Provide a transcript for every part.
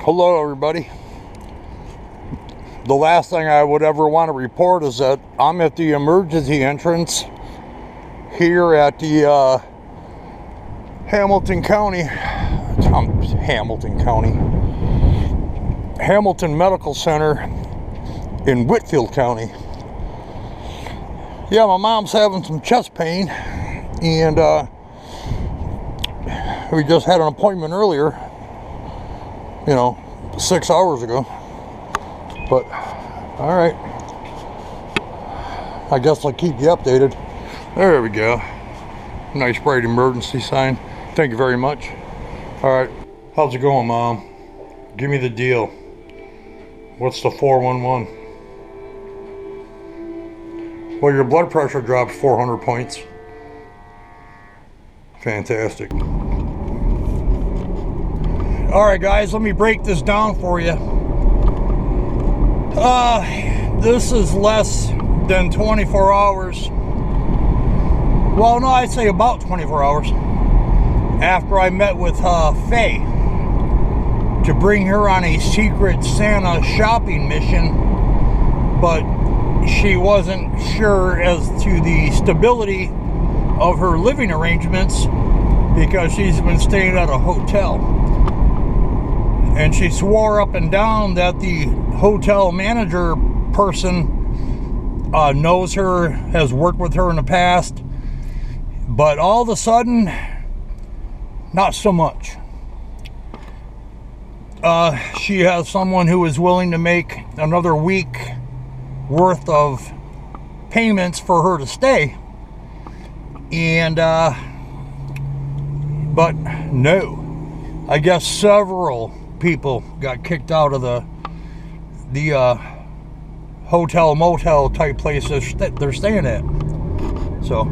Hello everybody. The last thing I would ever want to report is that I'm at the emergency entrance here at the Hamilton Medical Center in Whitfield County. Yeah, my mom's having some chest pain, and we just had an appointment earlier, 6 hours ago. But all right, I guess I'll keep you updated. There we go. Nice bright emergency sign. Thank you very much. All right, how's it going, Mom? Give me the deal. What's the 411? Well, your blood pressure dropped 400 points. Fantastic. All right, guys, let me break this down for you. This is less than 24 hours. Well, no, I'd say about 24 hours after I met with Faye to bring her on a secret Santa shopping mission, but she wasn't sure as to the stability of her living arrangements because she's been staying at a hotel. And she swore up and down that the hotel manager person knows her, has worked with her in the past, but all of a sudden, not so much. She has someone who is willing to make another week worth of payments for her to stay, and but no, I guess several people got kicked out of the hotel motel type places that they're staying at. So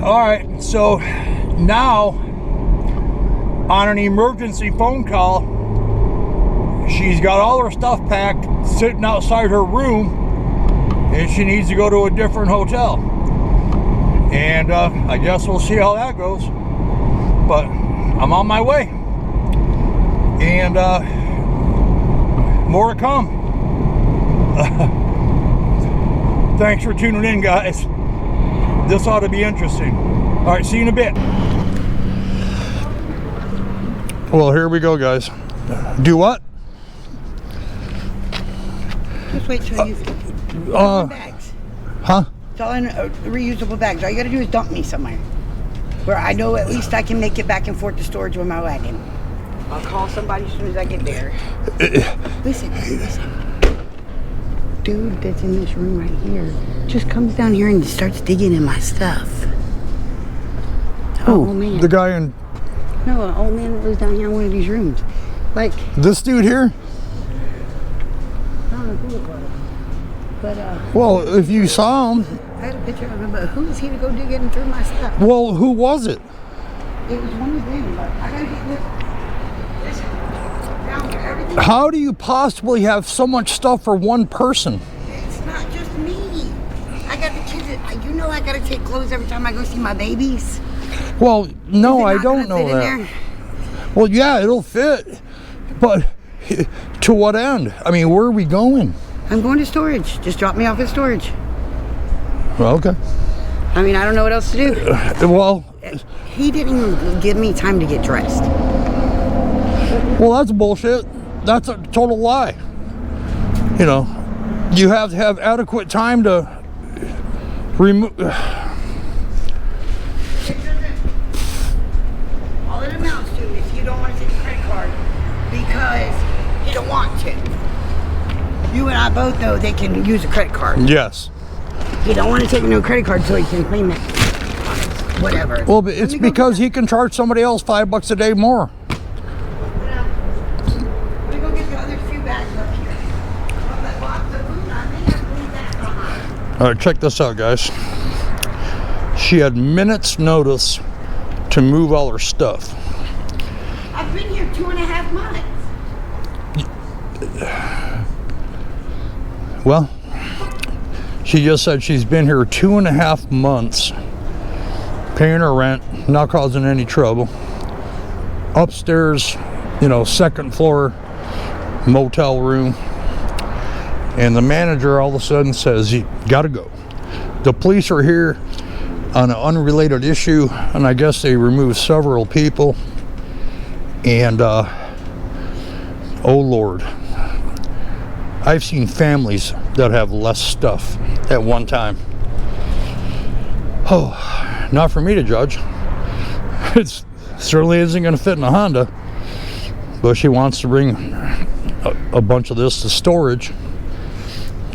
all right, so now on an emergency phone call, she's got all her stuff packed sitting outside her room, and she needs to go to a different hotel. And I guess we'll see how that goes, but I'm on my way. And more to come. Thanks for tuning in, guys. This ought to be interesting. All right, see you in a bit. Well, here we go, guys. Do what? Just wait till you bags. Huh? It's all in reusable bags. All you gotta do is dump me somewhere where I know at least I can make it back and forth to storage with my wagon. I'll call somebody as soon as I get there. Listen. Dude that's in this room right here just comes down here and starts digging in my stuff. Oh, man. The guy in... No, an old man that lives down here in one of these rooms. Like... This dude here? I don't know who it was. But, well, if you saw him... I had a picture of him, but who is he to go digging through my stuff? Well, who was it? It was one of them, but I gotta get this. How do you possibly have so much stuff for one person? It's not just me. I got the kids. I gotta take clothes every time I go see my babies. Well, no, I don't know that. Well, yeah, it'll fit, but to what end? I mean, where are we going? I'm going to storage. Just drop me off at storage. Well, okay. I mean, I don't know what else to do. Well, he didn't even give me time to get dressed. Well, that's bullshit. That's a total lie. You have to have adequate time to remove. All it amounts to is you don't want to take a credit card because you don't want to. You and I both know they can use a credit card. Yes. He don't want to take no credit card so he can claim it. Whatever. Well, but it's because he can charge somebody else $5 a day more. All right, check this out, guys. She had minutes notice to move all her stuff. I've been here 2.5 months. Well, she just said she's been here 2.5 months, paying her rent, not causing any trouble. Upstairs, second floor motel room, and the manager all of a sudden says, "You gotta go. The police are here on an unrelated issue," and I guess they removed several people. And oh Lord, I've seen families that have less stuff at one time. Oh, not for me to judge. It certainly isn't going to fit in a Honda, but she wants to bring a bunch of this to storage,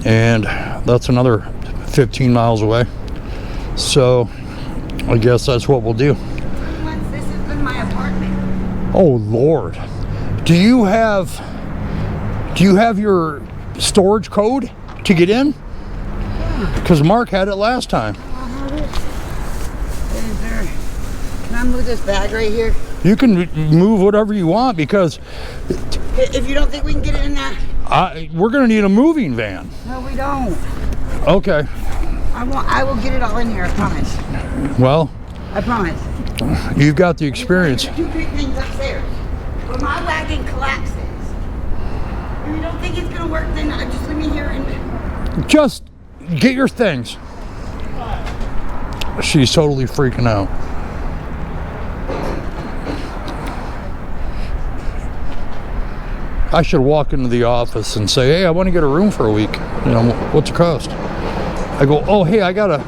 and that's another 15 miles away. So I guess that's what we'll do. This is in my apartment. Oh Lord, do you have your storage code to get in? Because Mark had it last time. Can I move this bag right here? You can move whatever you want, because If you don't think we can get it in there. we're going to need a moving van. No, we don't. Okay. I will get it all in here, I promise. Well, I promise. you've got the experience. There's 2 big things upstairs. But my wagon collapses. If you don't think it's gonna work, then just leave me here and Just get your things. She's totally freaking out. I should walk into the office and say, "Hey, I want to get a room for a week. You know, what's the cost?" I go, "Oh, hey,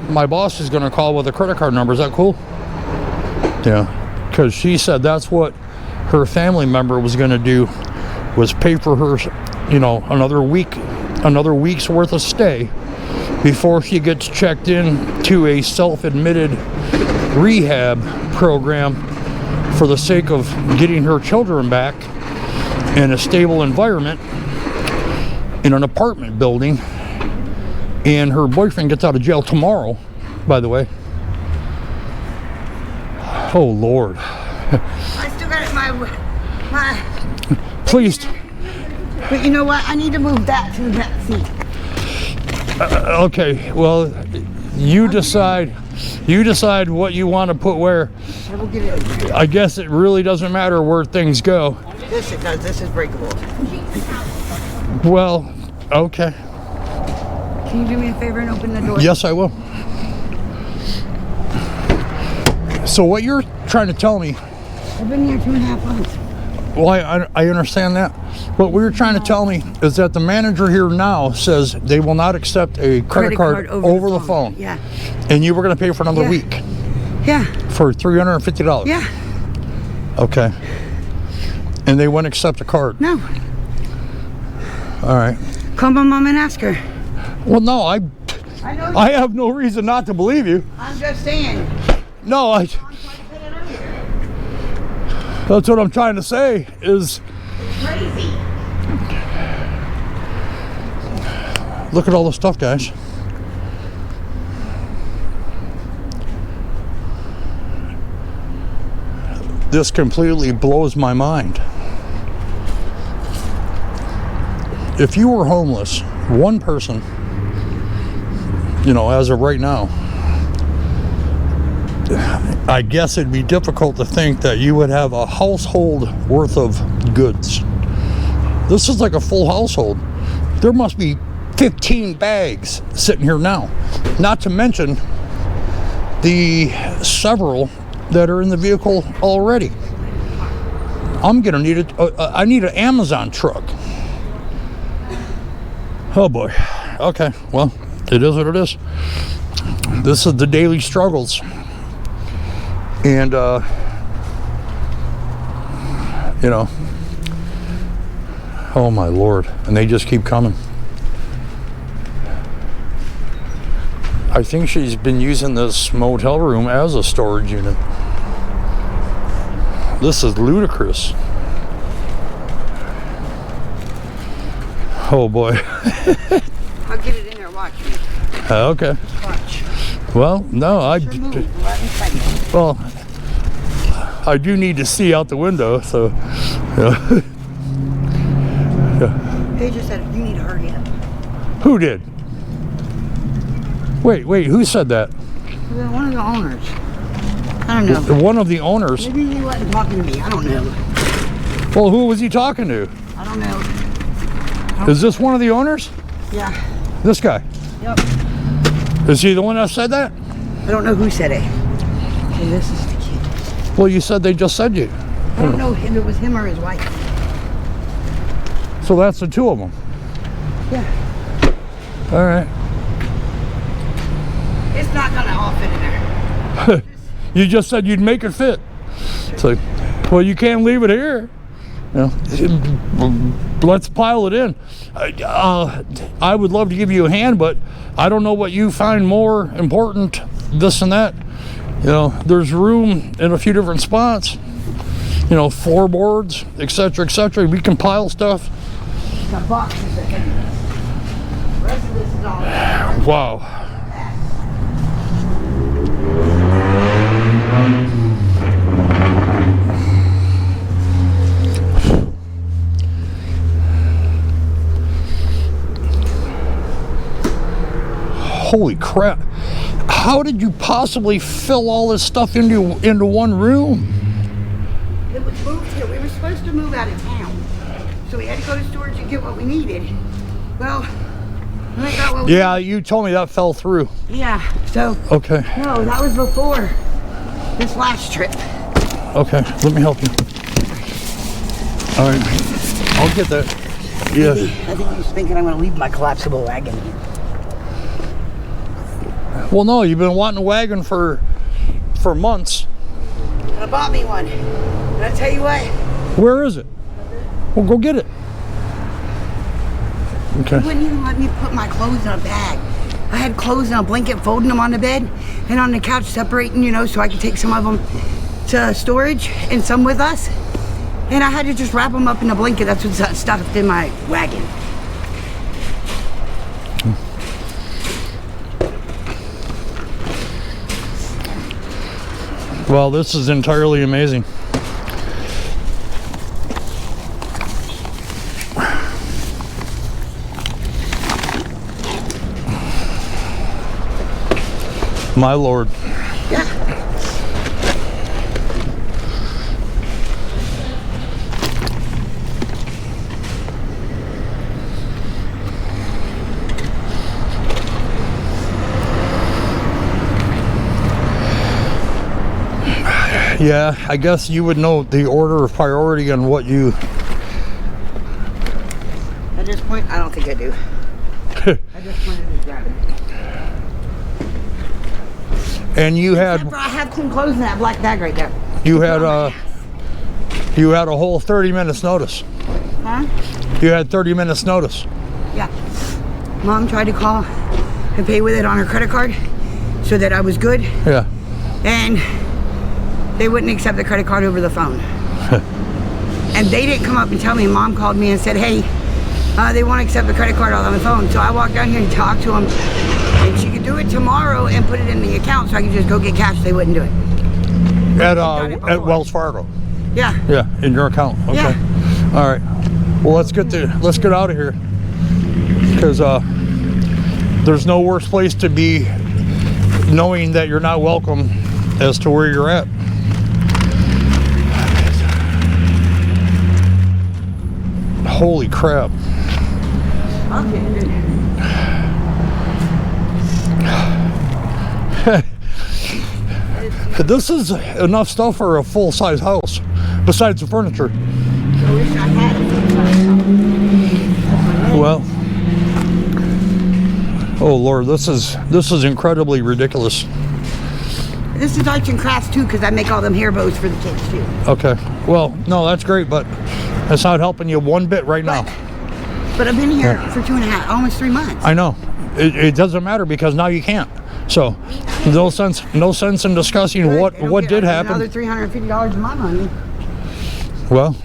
my boss is going to call with a credit card number. Is that cool?" Yeah, because she said that's what her family member was going to do, was pay for her, you know, another week's worth of stay before she gets checked in to a self-admitted rehab program for the sake of getting her children back in a stable environment in an apartment building. And her boyfriend gets out of jail tomorrow, by the way. Oh Lord. I still got it my Please. But you know what? I need to move that to the back seat. Okay, well, you decide what you want to put where. I will get it. I guess it really doesn't matter where things go. This it does. This is breakable. Well, okay. Can you do me a favor and open the door? Yes, I will. So what you're trying to tell me... I've been here 2.5 months. Well, I understand that. What we're trying to tell me is that the manager here now says they will not accept a credit card over the phone. Yeah. And you were going to pay for another week. Yeah. For $350. Yeah. Okay. And they wouldn't accept a card. No. All right. Call my mom and ask her. Well, no, I know. I have no reason not to believe you. I'm just saying. No, that's what I'm trying to say is... It's crazy. Look at all the stuff, guys. This completely blows my mind. If you were homeless, one person, you know, as of right now, I guess it'd be difficult to think that you would have a household worth of goods. This is like a full household. There must be 15 bags sitting here now, not to mention the several that are in the vehicle already. I'm gonna need I need an Amazon truck. Oh boy. Okay, well, it is what it is. This is the daily struggles. And you know, oh my Lord, and they just keep coming. I think she's been using this motel room as a storage unit. This is ludicrous. Oh boy. I'll get it in there, watch me. Okay. Watch. Well, no, well, I do need to see out the window, so, yeah. Yeah. They just said you need to hurry up. Who did? Wait, who said that? One of the owners. I don't know. One of the owners? Maybe he wasn't talking to me. I don't know. Well, who was he talking to? I don't know. Is this one of the owners? Yeah. This guy? Yep. Is he the one that said that? I don't know who said it. And this is the kid. Well, you said they just said you. I don't know if it was him or his wife. So that's the two of them? Yeah. All right. It's not gonna all fit in there. You just said you'd make it fit. It's like, well, you can't leave it here. You know, let's pile it in. I would love to give you a hand, but I don't know what you find more important, this and that. You know, there's room in a few different spots. You know, floorboards, etc., etc. We can pile stuff. The boxes are heavy. The rest of this is all. Wow. Holy crap. How did you possibly fill all this stuff into one room? It was moved here. We were supposed to move out of town. So we had to go to storage and get what we needed. Well, I got what we needed. You told me that fell through. Yeah, so. Okay. No, that was before this last trip. Okay, let me help you. All right, I'll get that. Yeah. I think he's thinking I'm going to leave my collapsible wagon here. Well, no, you've been wanting a wagon for months. And I bought me one. And I tell you what. Where is it? Well, go get it. Okay. He wouldn't even let me put my clothes in a bag. I had clothes in a blanket, folding them on the bed, and on the couch separating, you know, so I could take some of them to storage and some with us. And I had to just wrap them up in a blanket. That's what's stuffed in my wagon. Well, this is entirely amazing. My Lord. Yeah. Yeah, I guess you would know the order of priority on what you... At this point, I don't think I do. I just wanted to grab it. And you had... Except for I have clean clothes in that black bag right there. You had a whole 30 minutes notice. Huh? You had 30 minutes notice. Yeah. Mom tried to call and pay with it on her credit card so that I was good. Yeah. And they wouldn't accept the credit card over the phone. And they didn't come up and tell me. Mom called me and said, hey, they won't accept the credit card on the phone. So I walked down here and talked to them. And she could do it tomorrow and put it in the account so I could just go get cash. They wouldn't do it. At Wells Fargo. Yeah. Yeah, in your account. Okay. Yeah. All right. Well, let's get out of here, because there's no worse place to be knowing that you're not welcome as to where you're at. Holy crap. This is enough stuff for a full-size house, besides the furniture. I wish I had it. Well, oh Lord, this is incredibly ridiculous. This is arts and crafts too, because I make all them hair bows for the kids too. Okay. Well, no, that's great, but that's not helping you one bit right now. But I've been here for 2.5, almost 3 months. I know. It doesn't matter because now you can't. So, no sense in discussing what did happen. Another $350 of my money. Well,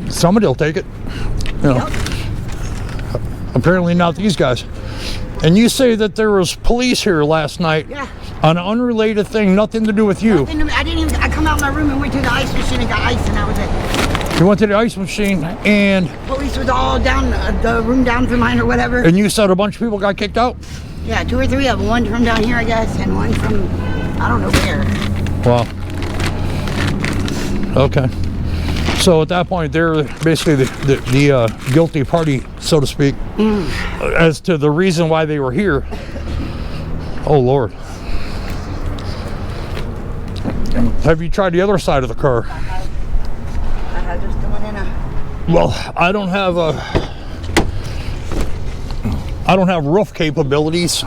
somebody will take it. You know. Yep. Apparently not these guys. And you say that there was police here last night. Yeah. On an unrelated thing, nothing to do with you. I come out of my room and went to the ice machine and got ice, and that was it. You went to the ice machine and... Police was all down, the room down from mine or whatever. And you said a bunch of people got kicked out? Yeah, 2 or 3 of them. One from down here, I guess, and one from, I don't know where. Wow. Okay. So at that point, they're basically the guilty party, so to speak, as to the reason why they were here. Oh, Lord. Have you tried the other side of the car? I had just going in a... Well, I don't have roof capabilities.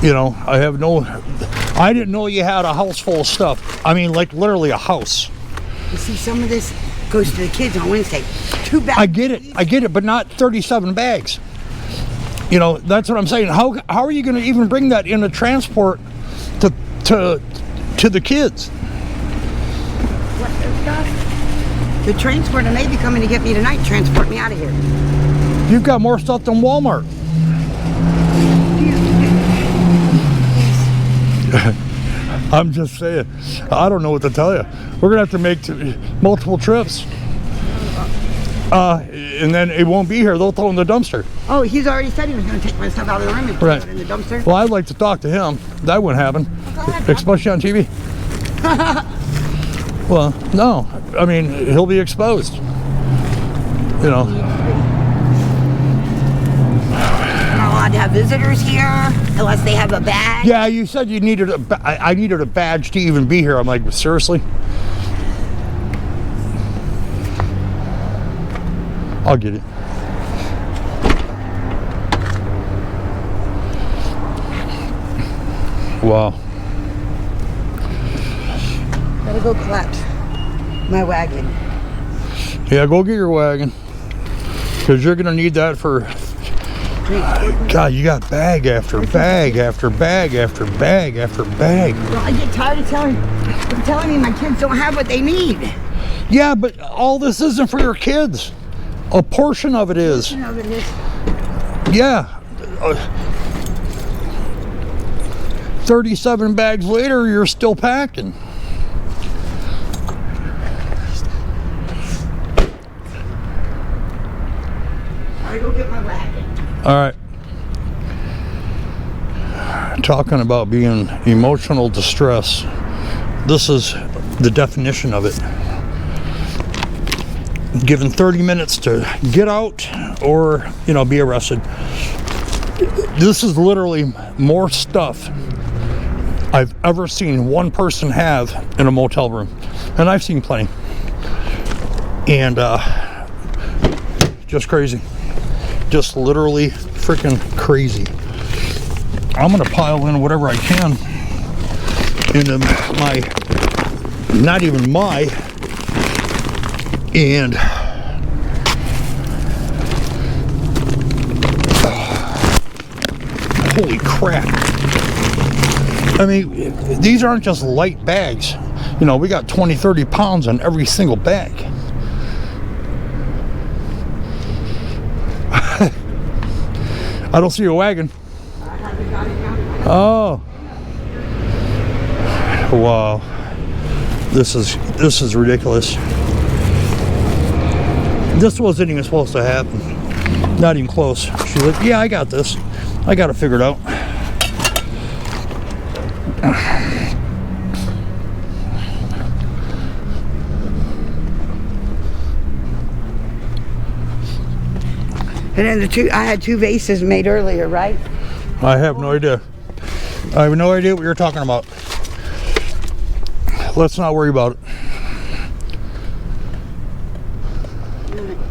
You know, I didn't know you had a house full of stuff. I mean, like literally a house. You see, some of this goes to the kids on Wednesday. 2 bags. I get it, but not 37 bags. You know, that's what I'm saying. How are you going to even bring that in a transport to the kids? What the stuff? The transporter may be coming to get me tonight, transport me out of here. You've got more stuff than Walmart. I'm just saying. I don't know what to tell you. We're going to have to make multiple trips. And then it won't be here. They'll throw it in the dumpster. Oh, he's already said he was going to take my stuff out of the room and throw it in the dumpster. Well, I'd like to talk to him. That wouldn't happen. Especially on TV. Well, no. I mean, he'll be exposed. You know. Not allowed to have visitors here unless they have a badge. Yeah, you said you needed I needed a badge to even be here. I'm like, seriously? I'll get it. Wow. Gotta go collapse my wagon. Yeah, go get your wagon. Because you're going to need that for... God, you got bag after bag after bag after bag after bag. Well, I get tired of telling me my kids don't have what they need. Yeah, but all this isn't for your kids. A portion of it is. Yeah. 37 bags later, you're still packing. I go get my wagon. All right. Talking about being emotional distress. This is the definition of it. Given 30 minutes to get out or, you know, be arrested. This is literally more stuff I've ever seen one person have in a motel room. And I've seen plenty. And just crazy. Just literally freaking crazy. I'm gonna pile in whatever I can into my, not even my, and holy crap. I mean, these aren't just light bags. You know, we got 20, 30 pounds on every single bag. I don't see a wagon. Oh. Wow. This is ridiculous. This wasn't even supposed to happen. Not even close. She's like, yeah, I got this. I got it figured out. And then I had 2 vases made earlier, right? I have no idea. I have no idea what you're talking about. Let's not worry about it.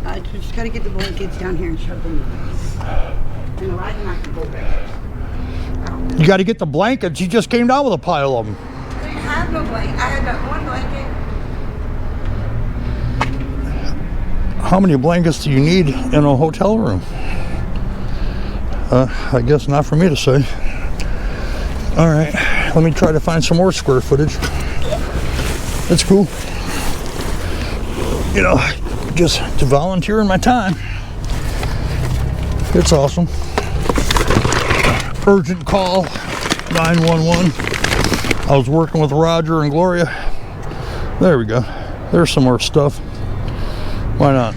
I just gotta get the blankets down here and shove them in. And the wagon I can go back. You got to get the blankets. You just came down with a pile of them. I didn't have no blanket. I had that one blanket. How many blankets do you need in a hotel room? I guess not for me to say. All right, let me try to find some more square footage. That's cool. You know, just to volunteer in my time. It's awesome. Urgent call, 911. I was working with Roger and Gloria. There we go. There's some more stuff. Why not?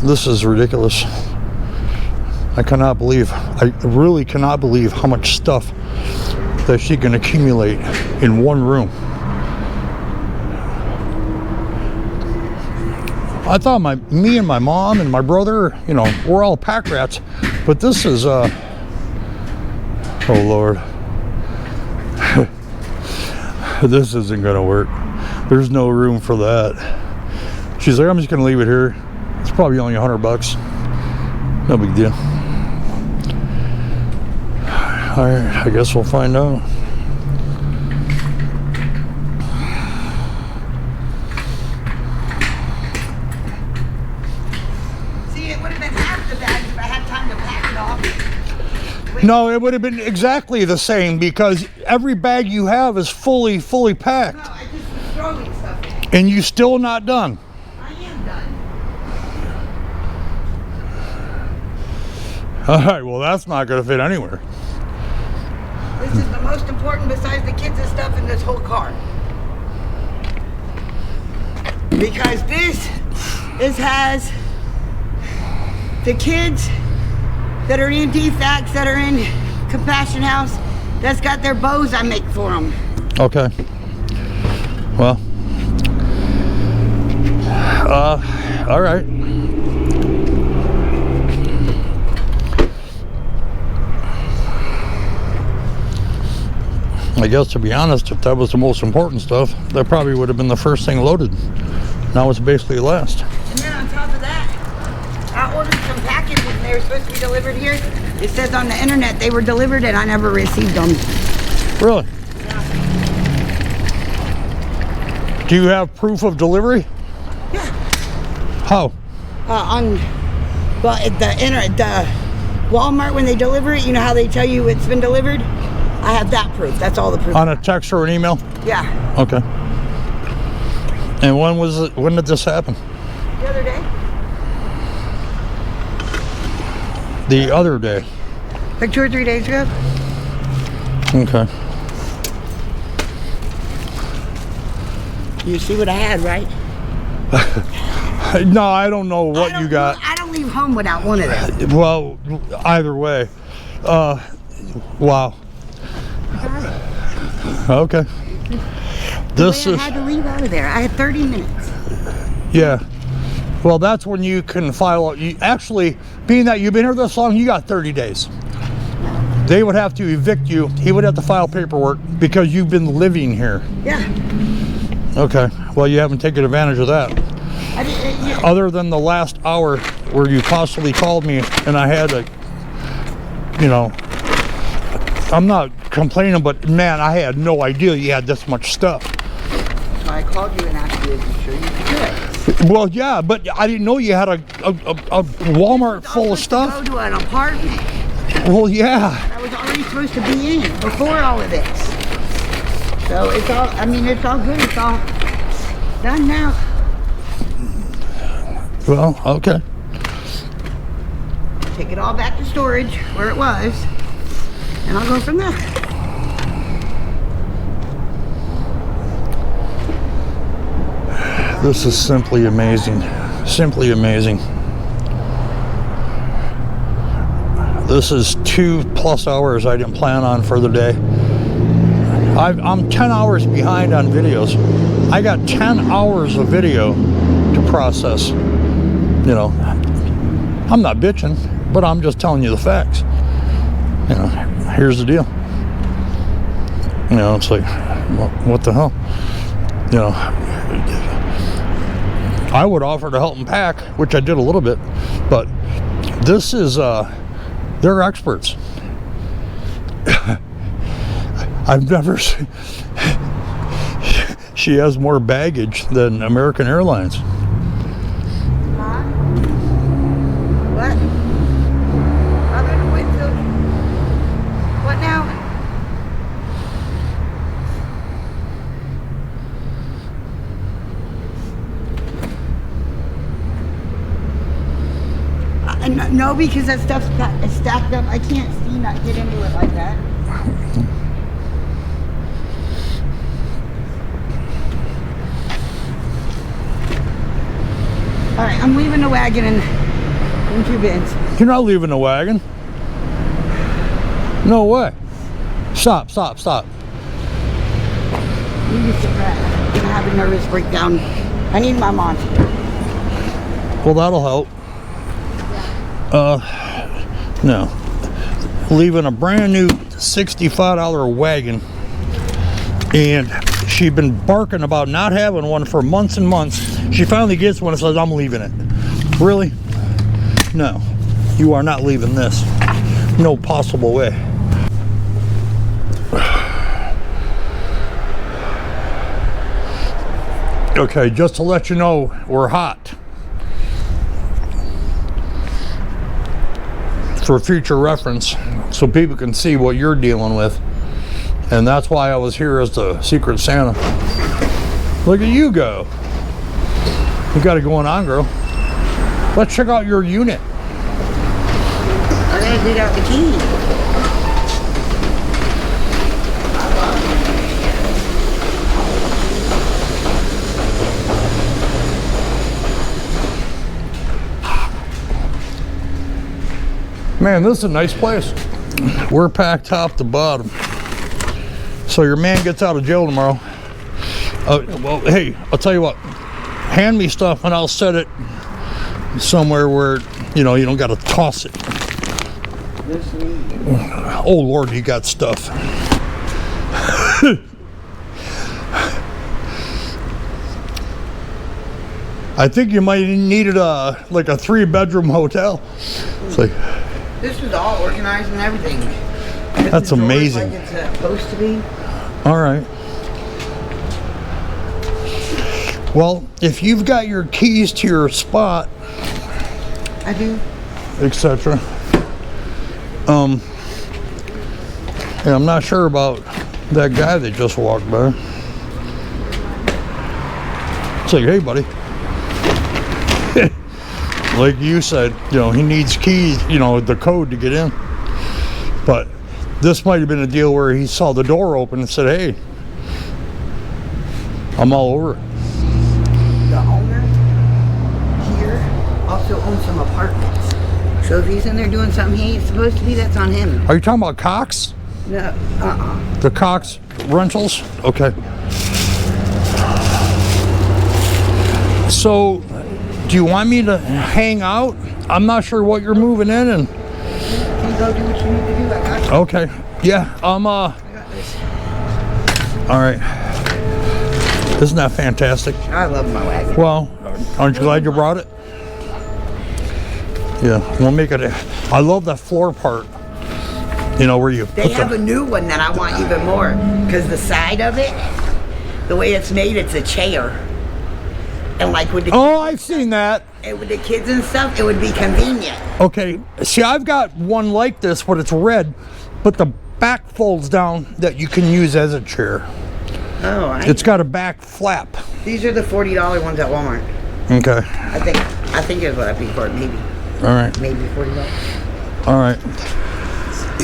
This is ridiculous. I really cannot believe how much stuff that she can accumulate in one room. I thought me and my mom and my brother, you know, we're all pack rats. But this is, oh Lord. This isn't gonna work. There's no room for that. She's like, I'm just gonna leave it here. It's probably only $100. No big deal. All right, I guess we'll find out. See, it would have been half the bags if I had time to pack it off. No, it would have been exactly the same because every bag you have is fully packed. No, I just was throwing stuff in. And you still not done. I am done. All right, well, that's not going to fit anywhere. This is the most important besides the kids and stuff in this whole car. Because this has the kids that are in DFACs, that are in Compassion House, that's got their bows I make for them. Okay. Well. All right. I guess, to be honest, if that was the most important stuff, that probably would have been the first thing loaded. Now it's basically last. And then on top of that, I ordered some packages and they were supposed to be delivered here. It says on the internet they were delivered and I never received them. Really? Yeah. Do you have proof of delivery? Yeah. How? The Walmart, when they deliver it, you know how they tell you it's been delivered? I have that proof. That's all the proof. On a text or an email? Yeah. Okay. And when was it? When did this happen? The other day. The other day. Like 2 or 3 days ago. Okay. You see what I had, right? No, I don't know what you got. I don't leave home without one of them. Well, either way. Wow. Okay. This is. I had to leave out of there. I had 30 minutes. Yeah. Well, that's when you can file. You actually, being that you've been here this long, you got 30 days. They would have to evict you. He would have to file paperwork because you've been living here. Yeah. Okay. Well, you haven't taken advantage of that. Yeah. Other than the last hour where you possibly called me and I had to, you know, I'm not complaining, but man, I had no idea you had this much stuff. So I called you and asked you if you're sure you could do it. Well, yeah, but I didn't know you had a Walmart full of stuff. Go to an apartment. Well, yeah. I was already supposed to be in before all of this. So it's all, I mean, it's all good. It's all done now. Well, okay. Take it all back to storage where it was, and I'll go from there. This is simply amazing. Simply amazing. This is 2+ hours I didn't plan on for the day. I'm 10 hours behind on videos. I got 10 hours of video to process. You know, I'm not bitching, but I'm just telling you the facts. You know, here's the deal. You know, it's like, what the hell? You know, I would offer to help them pack, which I did a little bit, but this is, they're experts. I've never seen, she has more baggage than American Airlines. What? Other than Winfield? What now? No, because that stuff's stacked up. I can't see not get into it like that. All right, I'm leaving the wagon in 2 bins. You're not leaving the wagon. No way. Stop, stop, stop. You just sit back. I'm gonna have a nervous breakdown. I need my monster. Well, that'll help. No. Leaving a brand new $65 wagon, and she'd been barking about not having one for months and months. She finally gets one and says, I'm leaving it. Really? No, you are not leaving this. No possible way. Okay, just to let you know, we're hot. For future reference, so people can see what you're dealing with. And that's why I was here as the Secret Santa. Look at you go. You got it going on, girl. Let's check out your unit. I gotta dig out the key. Man, this is a nice place. We're packed top to bottom. So your man gets out of jail tomorrow. Well, hey, I'll tell you what. Hand me stuff and I'll set it somewhere where, you know, you don't got to toss it. Oh, Lord, you got stuff. I think you might need it like a 3-bedroom hotel. It's like, this was all organized and everything. That's amazing. Like it's supposed to be. All right. Well, if you've got your keys to your spot, I do. Etc. Yeah, I'm not sure about that guy that just walked by. It's like, hey, buddy. Like you said, you know, he needs keys, you know, the code to get in. But this might have been a deal where he saw the door open and said, hey, I'm all over it. The owner here also owns some apartments. So if he's in there doing something he ain't supposed to be, that's on him. Are you talking about Cox? No, The Cox Rentals? Okay. So, do you want me to hang out? I'm not sure what you're moving in and... Can you go do what you need to do? I got you. Okay. Yeah, I got this. all right. Isn't that fantastic? I love my wagon. Well, aren't you glad you brought it? Yeah, we'll make it. I love that floor part. You know, where you They have a new one that I want even more. Because the side of it, the way it's made, it's a chair. And like with the I've seen that. and with the kids and stuff, it would be convenient. Okay, see, I've got one like this, but it's red, but the back folds down that you can use as a chair. Oh, It's got a back flap. these are the $40 ones at Walmart. Okay. I think is what I paid for it, maybe. All right. Maybe $40. All right.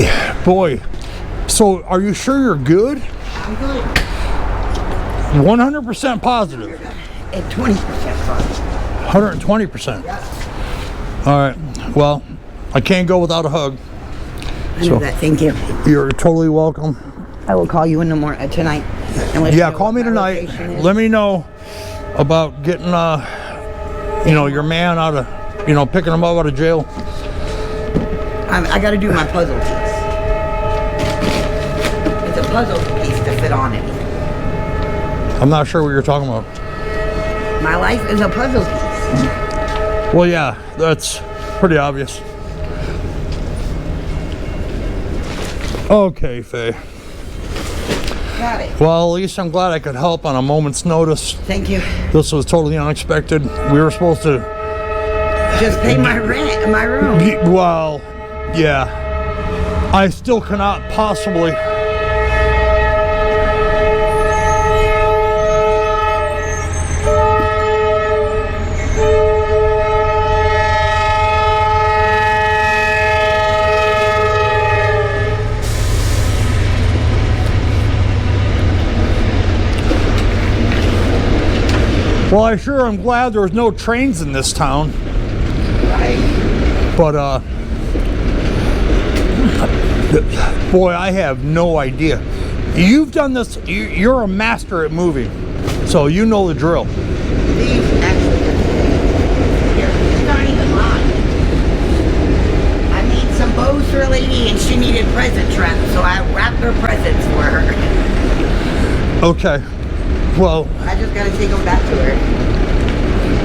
Yeah, boy. So, are you sure you're good? I'm good. 100% positive. At 20% cost. 120%. All right. Well, I can't go without a hug. I know that. Thank you. You're totally welcome. I will call you in the morning tonight. Yeah, call me tonight. Let me know about getting, you know, your man out of, you know, picking him up out of jail. I got to do my puzzle piece. It's a puzzle piece to fit on it. I'm not sure what you're talking about. My life is a puzzle piece. Well, yeah, that's pretty obvious. Okay, Faye. Got it. Well, at least I'm glad I could help on a moment's notice. Thank you. This was totally unexpected. We were supposed to... Just pay my rent in my room. Well, yeah. I still cannot possibly... Well, I sure am glad there's no trains in this town. Right. But, boy, I have no idea. You've done this, you're a master at moving, so you know the drill. These actually, here. present trap, so I wrapped her presents for her. Okay. Well, I just gotta take them back to her.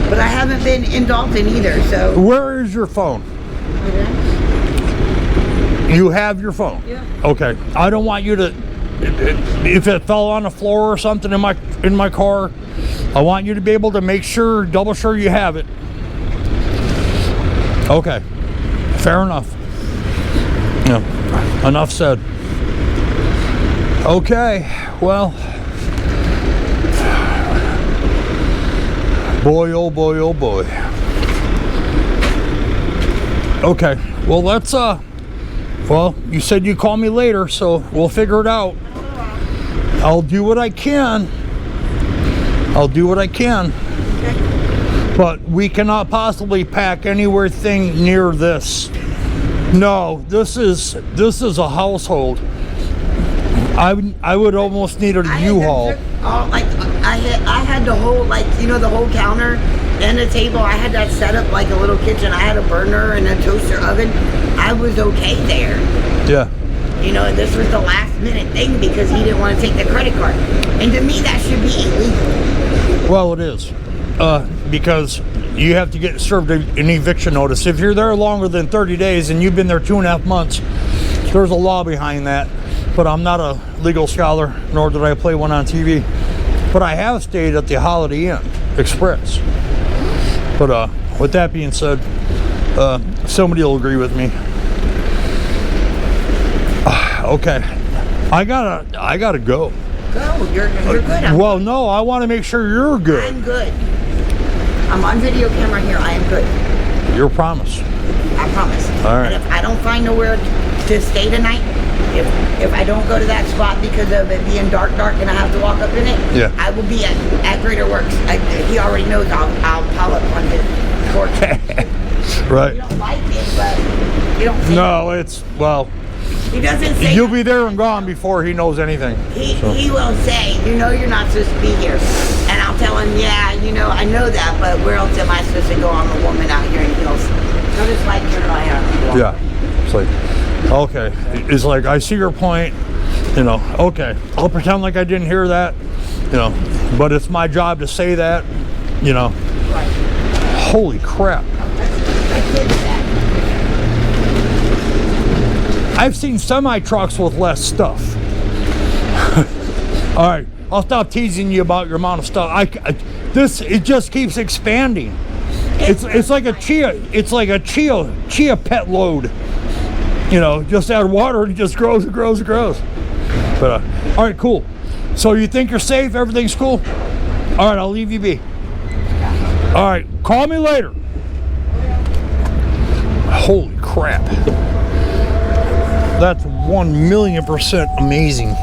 But I haven't been in Dalton either, so. where is your phone? Okay. You have your phone? Yeah. Okay. I don't want you to, if it fell on the floor or something in my car, I want you to be able to make sure, double sure you have it. Okay. Fair enough. Yeah. Enough said. Okay. Well. Boy, oh boy, oh boy. Okay. Well, let's, well, you said you'd call me later, so we'll figure it out. I'll do what I can. I'll do what I can. Okay. But we cannot possibly pack anywhere near this. No, this is a household. I would almost need a U-Haul. Like I had the whole, like, you know, the whole counter and the table. I had that set up like a little kitchen. I had a burner and a toaster oven. I was okay there. Yeah. You know, and this was the last minute thing because he didn't want to take the credit card. And to me, that should be illegal. Well, it is. Because you have to get served an eviction notice. If you're there longer than 30 days and you've been there 2.5 months, there's a law behind that. But I'm not a legal scholar, nor did I play one on TV. But I have stayed at the Holiday Inn Express. But with that being said, somebody will agree with me. Okay, I gotta go. Go, you're good. Well, no, I want to make sure you're good. I'm good. I'm on video camera here. I am good. Your promise. I promise. All right. And if I don't find nowhere to stay tonight, if I don't go to that spot because of it being dark and I have to walk up in it, yeah, I will be at Greater Works. He already knows I'll pile up on his porch. Right. You don't like it, but you don't say no, it's, well, he doesn't say you'll be there and gone before he knows anything. He will say, you know, you're not supposed to be here. And I'll tell him, yeah, you know, I know that, but where else am I supposed to go? I'm a woman out here, and he'll just like turn my hair. Yeah. It's like, okay. It's like, I see your point, you know, okay. I'll pretend like I didn't hear that, you know, but it's my job to say that, you know. Right. Holy crap. I did that. I've seen semi-trucks with less stuff. All right, I'll stop teasing you about your amount of stuff. It just keeps expanding. It's like a chia pet load. You know, just add water and it just grows and grows and grows. But all right, cool. So you think you're safe? Everything's cool? All right, I'll leave you be. All right, call me later. Holy crap. That's 1,000,000% amazing.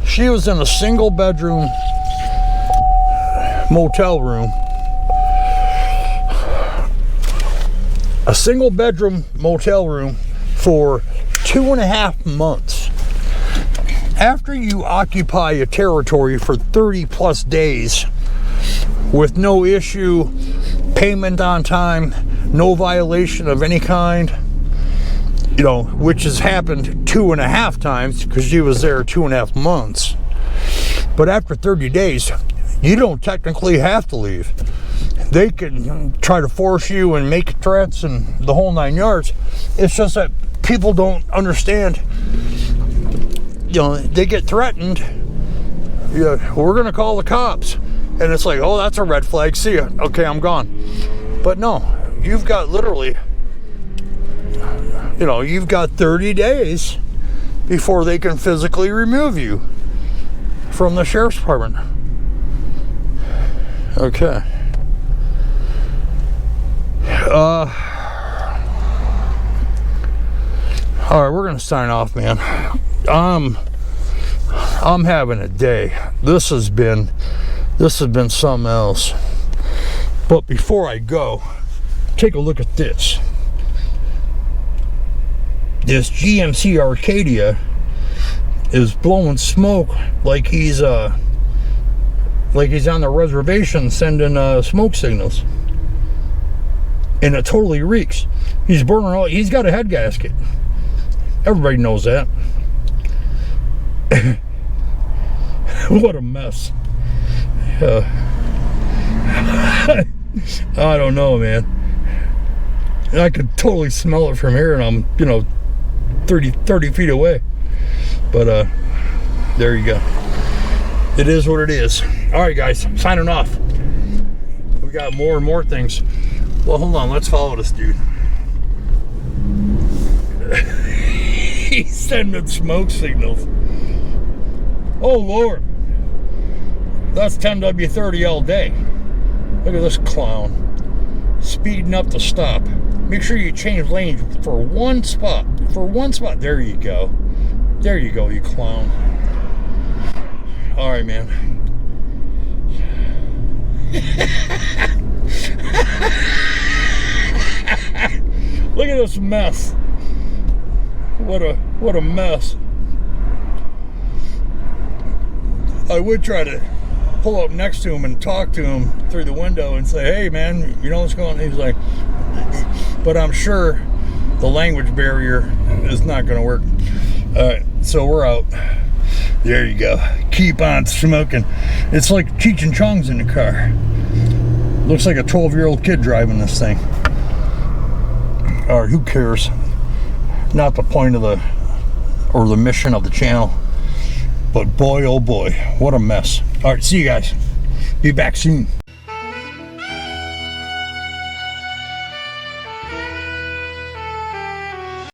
She was in a single bedroom motel room. A single bedroom motel room for 2.5 months. After you occupy a territory for 30 plus days with no issue, payment on time, no violation of any kind, you know, which has happened 2.5 times because she was there 2.5 months. But after 30 days, you don't technically have to leave. They can try to force you and make threats and the whole 9 yards. It's just that people don't understand. You know, they get threatened. Yeah, we're gonna call the cops, and it's like, oh, that's a red flag. See ya. Okay, I'm gone. But no, you've got literally, you know, you've got 30 days before they can physically remove you from the sheriff's department. Okay. All right, we're gonna sign off, man. I'm having a day. This has been something else. But before I go, take a look at this. This GMC Arcadia is blowing smoke like he's on the reservation sending smoke signals. And it totally reeks. He's burning all. He's got a head gasket. Everybody knows that. What a mess. I don't know, man. I could totally smell it from here, and I'm, 30 feet away. But there you go. It is what it is. All right, guys, signing off. We got more and more things. Well, hold on. Let's follow this dude. He's sending smoke signals. Oh, Lord. That's 10W30 all day. Look at this clown. Speeding up to stop. Make sure you change lanes for one spot. For one spot. There you go. There you go, you clown. All right, man. Look at this mess. What a mess. I would try to pull up next to him and talk to him through the window and say, hey man, you know what's going on? He's like, but I'm sure the language barrier is not going to work. All right, so we're out. There you go. Keep on smoking. It's like Cheech and Chong's in the car. Looks like a 12-year-old kid driving this thing. All right, who cares? Not the point of the mission of the channel. But boy, oh boy, what a mess. All right, see you guys. Be back soon.